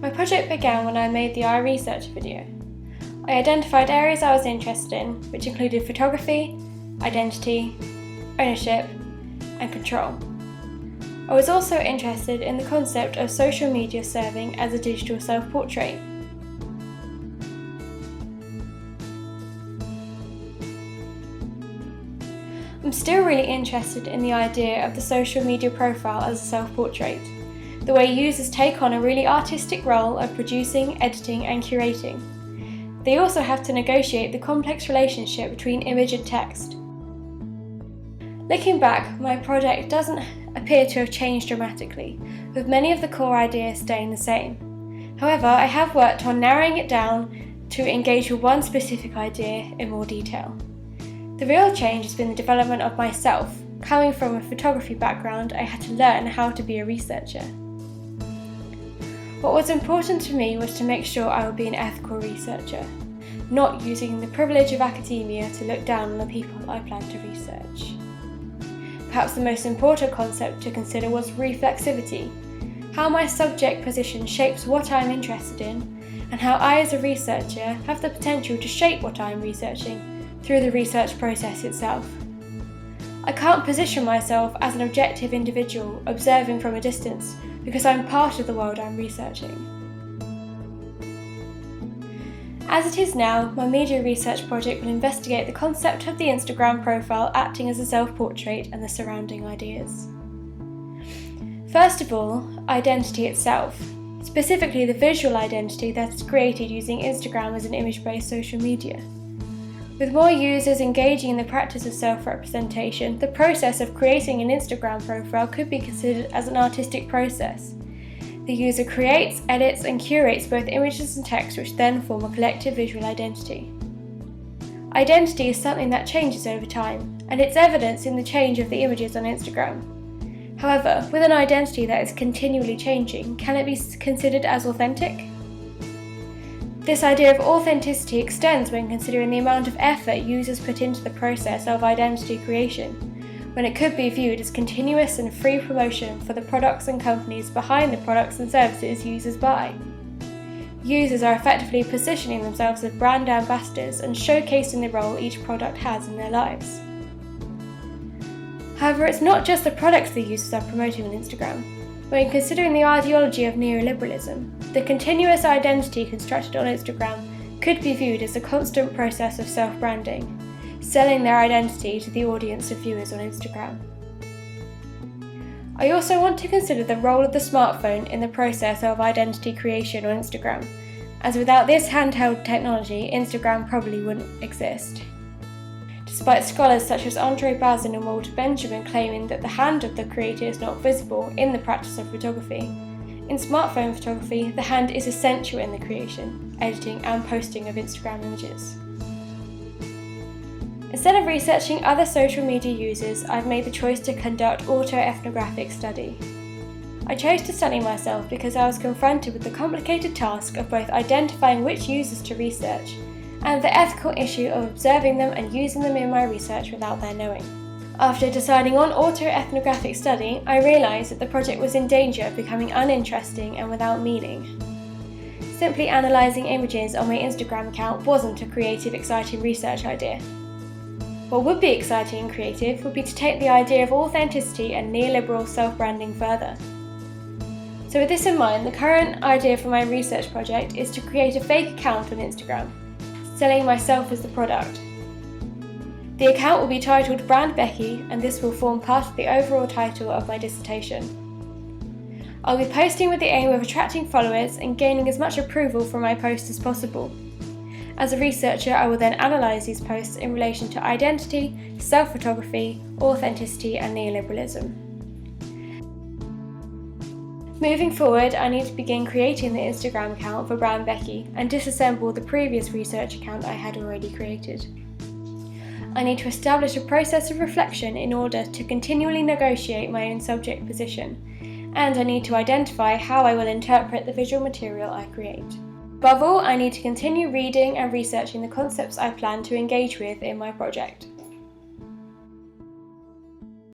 My project began when I made the iResearch video. I identified areas I was interested in, which included photography, identity, ownership, and control. I was also interested in the concept of social media serving as a digital self-portrait. I'm still really interested in the idea of the social media profile as a self-portrait, the way users take on a really artistic role of producing, editing, and curating. They also have to negotiate the complex relationship between image and text. Looking back, my project doesn't appear to have changed dramatically, with many of the core ideas staying the same. However, I have worked on narrowing it down to engage with one specific idea in more detail. The real change has been the development of myself. Coming from a photography background, I had to learn how to be a researcher. What was important to me was to make sure I would be an ethical researcher, not using the privilege of academia to look down on the people I plan to research. Perhaps the most important concept to consider was reflexivity, how my subject position shapes what I'm interested in, and how I as a researcher have the potential to shape what I'm researching through the research process itself. I can't position myself as an objective individual observing from a distance because I'm part of the world I'm researching. As it is now, my media research project will investigate the concept of the Instagram profile acting as a self-portrait and the surrounding ideas. First of all, identity itself, specifically the visual identity that is created using Instagram as an image-based social media. With more users engaging in the practice of self-representation, the process of creating an Instagram profile could be considered as an artistic process. The user creates, edits, and curates both images and text, which then form a collective visual identity. Identity is something that changes over time, and it's evidenced in the change of the images on Instagram. However, with an identity that is continually changing, can it be considered as authentic? This idea of authenticity extends when considering the amount of effort users put into the process of identity creation, when it could be viewed as continuous and free promotion for the products and companies behind the products and services users buy. Users are effectively positioning themselves as brand ambassadors and showcasing the role each product has in their lives. However, it's not just the products the users are promoting on Instagram. When considering the ideology of neoliberalism, the continuous identity constructed on Instagram could be viewed as a constant process of self-branding, selling their identity to the audience of viewers on Instagram. I also want to consider the role of the smartphone in the process of identity creation on Instagram, as without this handheld technology, Instagram probably wouldn't exist. Despite scholars such as Andre Bazin and Walter Benjamin claiming that the hand of the creator is not visible in the practice of photography, in smartphone photography, the hand is essential in the creation, editing, and posting of Instagram images. Instead of researching other social media users, I've made the choice to conduct autoethnographic study. I chose to study myself because I was confronted with the complicated task of both identifying which users to research and the ethical issue of observing them and using them in my research without their knowing. After deciding on autoethnographic study, I realised that the project was in danger of becoming uninteresting and without meaning. Simply analysing images on my Instagram account wasn't a creative, exciting research idea. What would be exciting and creative would be to take the idea of authenticity and neoliberal self-branding further. So with this in mind, the current idea for my research project is to create a fake account on Instagram, selling myself as the product. The account will be titled Brand Becky, and this will form part of the overall title of my dissertation. I'll be posting with the aim of attracting followers and gaining as much approval from my posts as possible. As a researcher, I will then analyse these posts in relation to identity, self-photography, authenticity, and neoliberalism. Moving forward, I need to begin creating the Instagram account for Brand Becky and disassemble the previous research account I had already created. I need to establish a process of reflection in order to continually negotiate my own subject position, and I need to identify how I will interpret the visual material I create. Above all, I need to continue reading and researching the concepts I plan to engage with in my project.